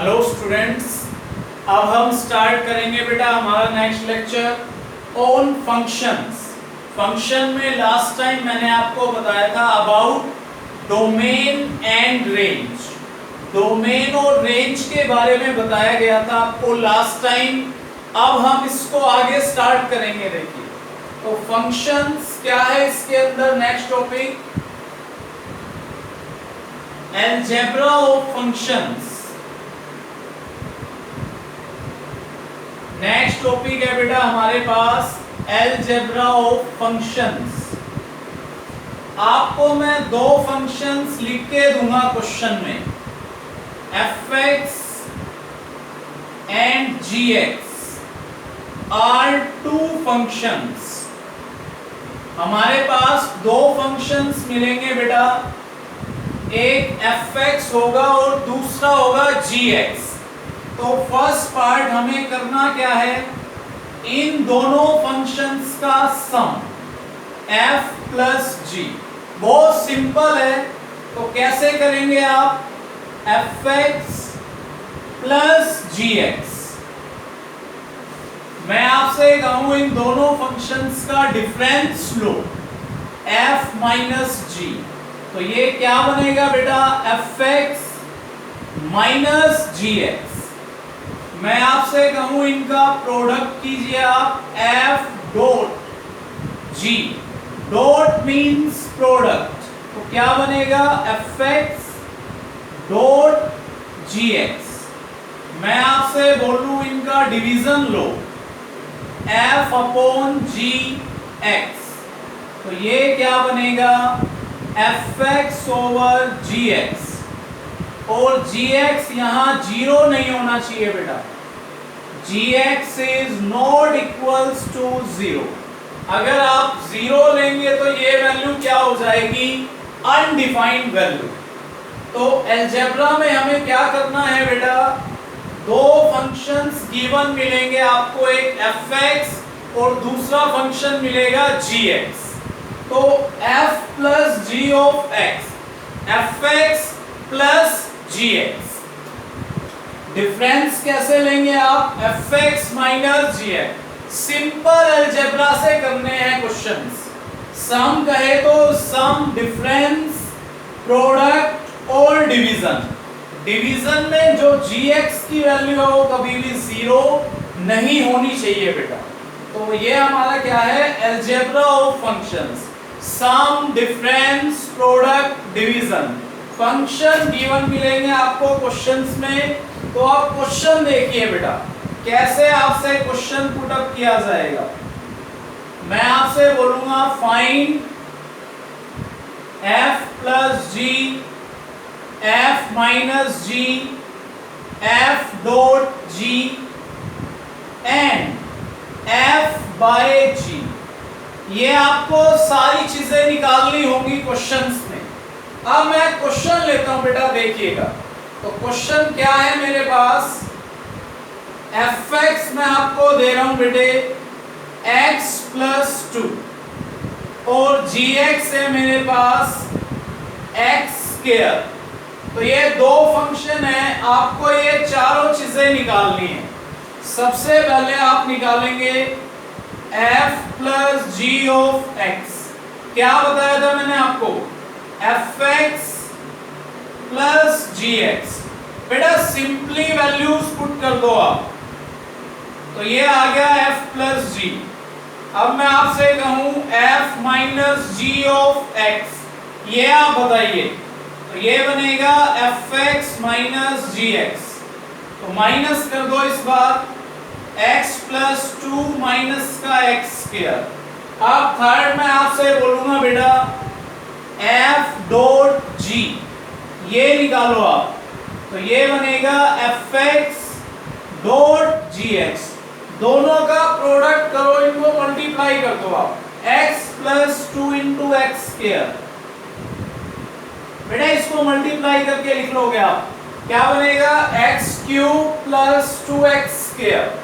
Hello students, अब हम start करेंगे बेटा हमारा next lecture on functions. Function में लास्ट टाइम मैंने आपको बताया था about domain and range. Domain और रेंज के बारे में बताया गया था आपको लास्ट टाइम। अब हम इसको आगे स्टार्ट करेंगे। देखिए तो फंक्शंस क्या है इसके अंदर। Next topic algebra of functions. Next topic है बेटा हमारे पास अलजेब्रा ऑफ फंक्शंस। आपको मैं दो फंक्शंस लिख के दूंगा क्वेश्चन में, fx and gx are two functions. हमारे पास दो फंक्शंस मिलेंगे बेटा, एक fx होगा और दूसरा होगा gx। तो फर्स्ट पार्ट हमें करना क्या है, इन दोनों फंक्शंस का सम f प्लस g। बहुत सिंपल है, तो कैसे करेंगे आप, fx प्लस gx। मैं आपसे कहूं इन दोनों फंक्शंस का डिफरेंस लो, f माइनस g। तो ये क्या बनेगा बेटा, fx माइनस gx। मैं आपसे कहूं इनका प्रोडक्ट कीजिए आप, f dot g। Dot means product, तो क्या बनेगा fx डॉट gx। मैं आपसे बोलूं इनका डिवीजन लो, f अपॉन gx। तो ये क्या बनेगा, fx ओवर gx। और gx यहां जीरो नहीं होना चाहिए बेटा, gx is not equals to zero. अगर आप जीरो लेंगे तो ये वैल्यू क्या हो जाएगी, अनडिफाइंड वैल्यू। तो अलजेब्रा में हमें क्या करना है बेटा, दो फंक्शंस गिवन मिलेंगे आपको, एक fx और दूसरा फंक्शन मिलेगा gx। तो f plus g of x, fx plus gx। Difference कैसे लेंगे आप, fx minus gx। Simple algebra से करने हैं क्वेश्चंस। सम कहे तो सम, डिफरेंस, प्रोडक्ट और डिवीजन। डिवीजन में जो gx की वैल्यू है वो कभी भी जीरो नहीं होनी चाहिए बेटा। तो ये हमारा क्या है, algebra of functions. Sum, difference, product, division. Function given मिलेंगे आपको क्वेश्चंस में, तो आप क्वेश्चन देखिए बेटा कैसे आपसे क्वेश्चन पुट अप किया जाएगा। मैं आपसे बोलूंगा find f plus g, f minus g, f dot g and f by g। ये आपको सारी चीजें निकालनी होंगी क्वेश्चंस में। अब मैं क्वेश्चन लेता हूं बेटा, देखिएगा। तो क्वेश्चन क्या है मेरे पास, fx मैं आपको दे रहा हूं बेटे x प्लस 2 और gx है मेरे पास x स्क्वायर। तो ये दो फंक्शन है, आपको ये चारों चीजें निकालनी है। सबसे पहले आप निकालेंगे f plus g of x। क्या बताया था मैंने आपको, fx प्लस gx। बेटा सिंपली वैल्यूज पुट कर दो आप, तो ये आ गया f प्लस g। अब मैं आपसे कहूं f minus g of x, ये आप बताइए। तो ये बनेगा fx माइनस gx। तो माइनस कर दो इस बार, x प्लस 2 माइनस का x स्क्वायर। अब थर्ड में आपसे बोलूंगा बेटा f डॉट g, ये निकालो आप। तो ये बनेगा fx डॉट gx। दोनों का प्रोडक्ट करो, इनको मल्टीप्लाई कर दो आप, x plus 2 into x square. बेटा इसको मल्टीप्लाई करके लिख लोगे आप, क्या बनेगा, x cube plus 2x square.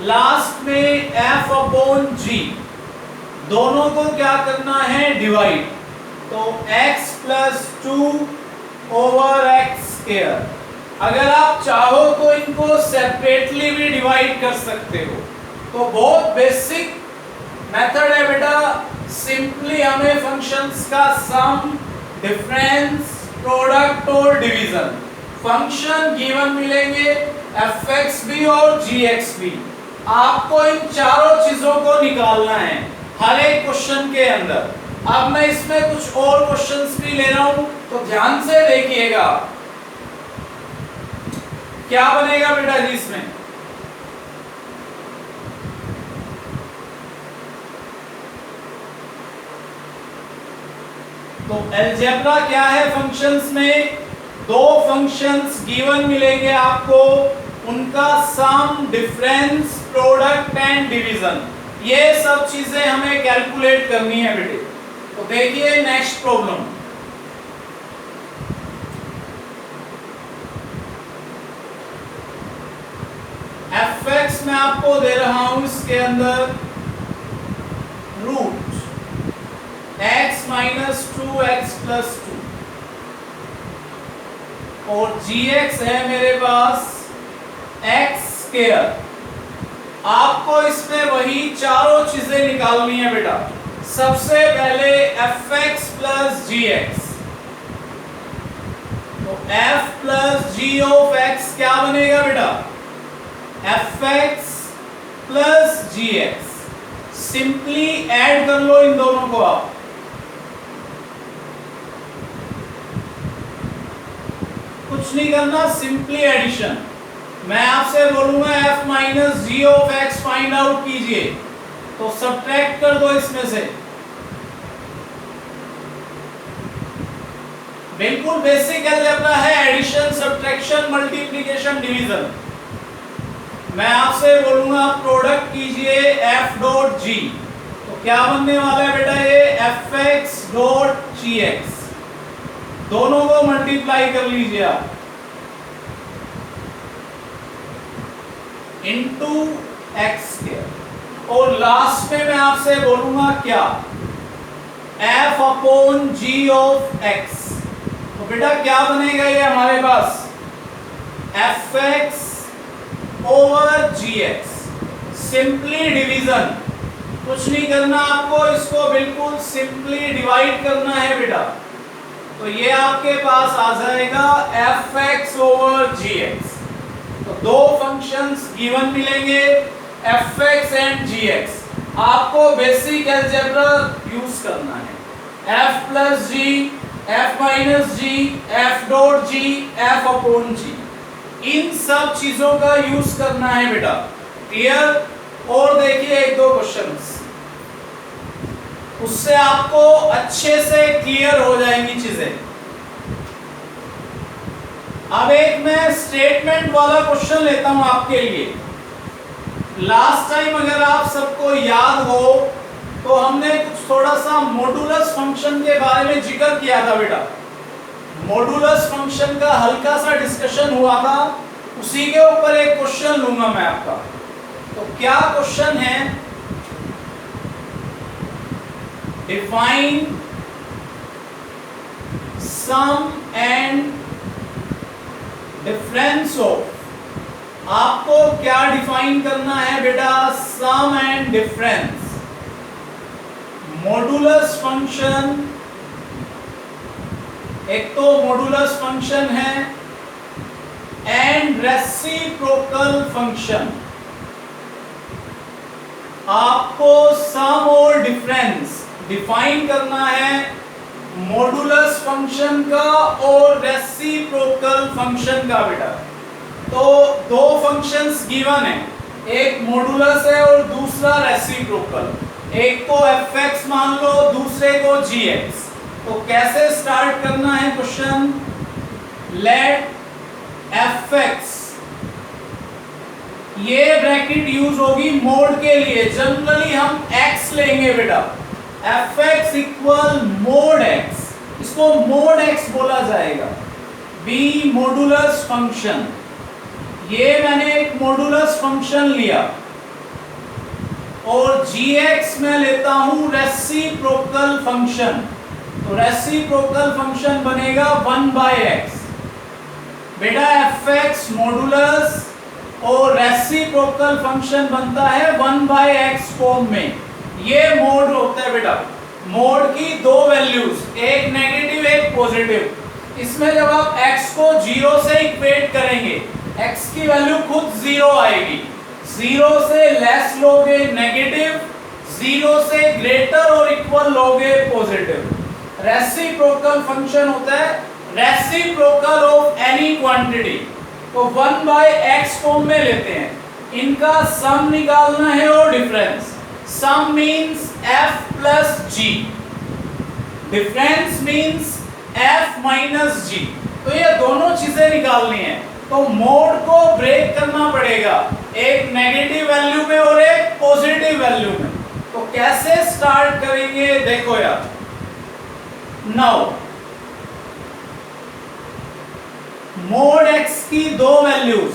Last में f अपॉन g। दोनों को क्या करना है, डिवाइड। तो x plus 2 over x square. अगर आप चाहो तो इनको सेपरेटली भी डिवाइड कर सकते हो। तो बहुत बेसिक मेथड है बेटा। सिंपली हमें फंक्शंस का सम, डिफरेंस, प्रोडक्ट और डिवीजन, फंक्शन गिवन मिलेंगे fxb और gxb। आपको इन चारों चीजों को निकालना है हर एक क्वेश्चन के अंदर। अब मैं इसमें कुछ और क्वेश्चंस भी ले रहा हूं, तो ध्यान से देखिएगा क्या बनेगा बेटा जी इसमें। तो अलजेब्रा क्या है फंक्शंस में, दो फंक्शंस गिवन मिलेंगे आपको, उनका सम, डिफरेंस, प्रोडक्ट एंड डिवीजन, ये सब चीजें हमें कैलकुलेट करनी है बेटे। तो देखिए नेक्स्ट प्रॉब्लम। fx मैं आपको दे रहा हूं इसके अंदर root x minus 2x plus 2 और gx है मेरे पास x स्क्वायर। आपको इसमें वही चारों चीजें निकालनी है बेटा। सबसे पहले fx प्लस gx, तो f plus g of x क्या बनेगा बेटा, fx plus gx। Simply add कर लो इन दोनों को आप। कुछ नहीं करना, सिंपली एडिशन। मैं आपसे बोलूंगा f minus g of x find out कीजिए, तो सब्ट्रैक्ट कर दो इसमें से। बिल्कुल बेसिक अलजेब्रा है, एडिशन, सब्ट्रैक्शन, मल्टीप्लिकेशन, डिवीजन। मैं आपसे बोलूंगा प्रोडक्ट कीजिए f डॉट g, तो क्या बनने वाला है बेटा ये fx डॉट gx। दोनों को मल्टीप्लाई कर लीजिए आप इनटू x स्क्वायर, और लास्ट में मैं आपसे बोलूंगा क्या, f upon g of x। तो बेटा क्या बनेगा ये हमारे पास fx over gx। Simply division, कुछ नहीं करना आपको, इसको बिल्कुल सिंपली डिवाइड करना है बेटा। तो ये आपके पास आ जाएगा fx ओवर gx। तो दो फंक्शंस गिवन मिलेंगे fx एंड gx। आपको बेसिक अलजेब्रा यूज करना है, f plus g, f minus g, f dot g, f upon g, इन सब चीजों का यूज करना है बेटा। क्लियर। और देखिए एक दो क्वेश्चंस, उससे आपको अच्छे से क्लियर हो जाएंगी चीजें। अब एक मैं स्टेटमेंट वाला क्वेश्चन लेता हूं आपके लिए। लास्ट टाइम अगर आप सबको याद हो तो हमने कुछ थोड़ा सा मॉडुलस फंक्शन के बारे में जिक्र किया था बेटा। मॉडुलस फंक्शन का हल्का सा डिस्कशन हुआ था, उसी के ऊपर एक क्वेश्चन लूंगा मैं आपका। तो क्या क्वेश्चन है, define sum and difference of. आपको क्या डिफाइन करना है बेटा, sum and difference. Modulus function, एक तो मॉडुलस फंक्शन है एंड रेसिप्रोकल फंक्शन। आपको सम और डिफरेंस डिफाइन करना है मॉडुलस फंक्शन का और रेसिप्रोकल फंक्शन का बेटा। तो दो फंक्शंस गिवन है, एक मॉडुलस है और दूसरा रेसिप्रोकल। एक को fx मान लो, दूसरे को gx। तो कैसे स्टार्ट करना है क्वेश्चन, लेट fx, ये ब्रैकेट यूज होगी मोड के लिए, जनरली हम x लेंगे बेटा। fx इक्वल मोड x, इसको मोड x बोला जाएगा। बी मॉडुलस फंक्शन, ये मैंने एक मॉडुलस फंक्शन लिया, और gx में लेता हूं रेसिप्रोकल फंक्शन। तो रेसिप्रोकल फंक्शन बनेगा 1/x। बेटा fx मॉडुलस और रेसिप्रोकल फंक्शन बनता है 1/x फॉर्म में। ये मोड होता है बेटा, मोड की दो वैल्यूज, एक नेगेटिव एक पॉजिटिव। इसमें जब आप x को 0 से इक्वेट करेंगे, x की वैल्यू खुद 0 आएगी। 0 से लेस लोगे नेगेटिव, 0 से ग्रेटर और इक्वल लोगे पॉजिटिव। रेसिप्रोकल फंक्शन होता है रेसिप्रोकल ऑफ एनी क्वांटिटी, तो 1/x फॉर्म में लेते हैं। इनका सम निकालना है और difference. Sum means f plus g, difference means f minus g। तो ये दोनों चीजें निकालनी है, तो मोड को ब्रेक करना पड़ेगा, एक नेगेटिव वैल्यू में और एक पॉजिटिव वैल्यू में। तो कैसे स्टार्ट करेंगे देखो यार। नाउ मोड x की दो वैल्यूज,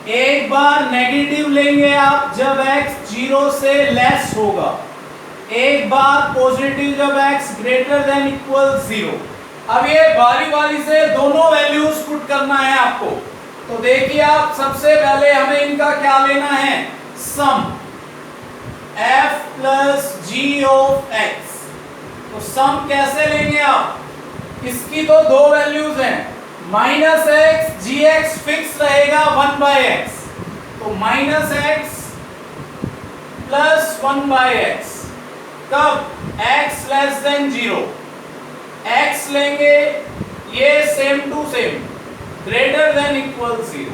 एक बार नेगेटिव लेंगे आप जब x 0 से लेस होगा, एक बार पॉजिटिव जब x ग्रेटर देन इक्वल 0। अब ये बारी बारी से दोनों वैल्यूज पुट करना है आपको। तो देखिए आप, सबसे पहले हमें इनका क्या लेना है, सम f plus g of x। तो सम कैसे लेंगे आप, इसकी तो दो वैल्यूज हैं, माइनस एक्स जी एक्स फिक्स रहेगा 1/x, तो माइनस एक्स प्लस 1/x। कब x लेस देन 0, x लेंगे ये same to same greater than equal 0।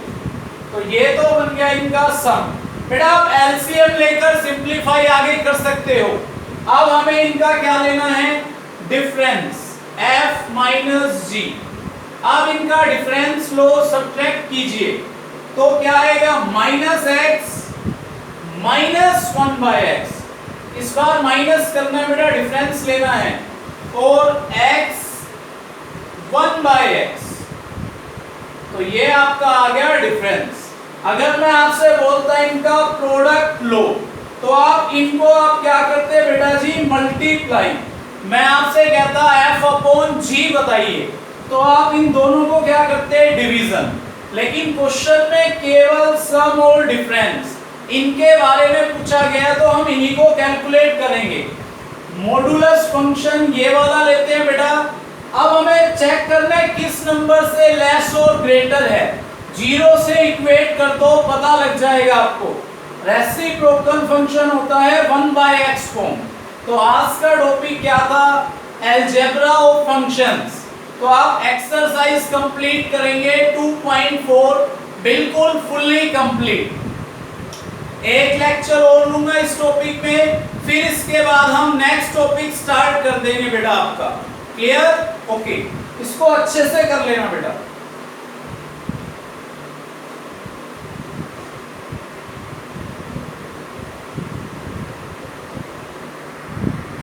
तो ये तो बन गया इनका सम। बेटा आप एलसीएम लेकर सिंपलीफाई आगे कर सकते हो। अब हमें इनका क्या लेना है, डिफरेंस f माइनस g। अब इनका डिफरेंस लो, सब्ट्रैक्ट कीजिए, तो क्या आएगा, माइनस एक्स माइनस 1/x। इस बार माइनस करना है बेटा, डिफरेंस लेना है, और x 1/x। तो ये आपका आ गया डिफरेंस। अगर मैं आपसे बोलता इनका प्रोडक्ट लो, तो आप इनको आप क्या करते बेटा जी, मल्टीप्लाई। मैं आपसे कहता f अपॉन g बताइए, तो आप इन दोनों को क्या करते हैं, डिवीजन। लेकिन क्वेश्चन में केवल सम और डिफरेंस इनके बारे में पूछा गया, तो हम इन्हीं को कैलकुलेट करेंगे। मॉडुलस फंक्शन ये वाला लेते हैं बेटा। अब हमें चेक करना है किस नंबर से लेस और ग्रेटर है। 0 से इक्वेट कर दो, पता लग जाएगा आपको। रेसिप्रोकल फंक्शन होता है 1/x फॉर्म। तो आज का टॉपिक क्या था, अलजेब्रा ऑफ फंक्शंस। तो आप एक्सरसाइज कंप्लीट करेंगे 2.4, बिल्कुल फुल्ली कंप्लीट। एक लेक्चर और लूंगा इस टॉपिक में, फिर इसके बाद हम नेक्स्ट टॉपिक स्टार्ट कर देंगे बेटा आपका। क्लियर? ओके, इसको अच्छे से कर लेना बेटा।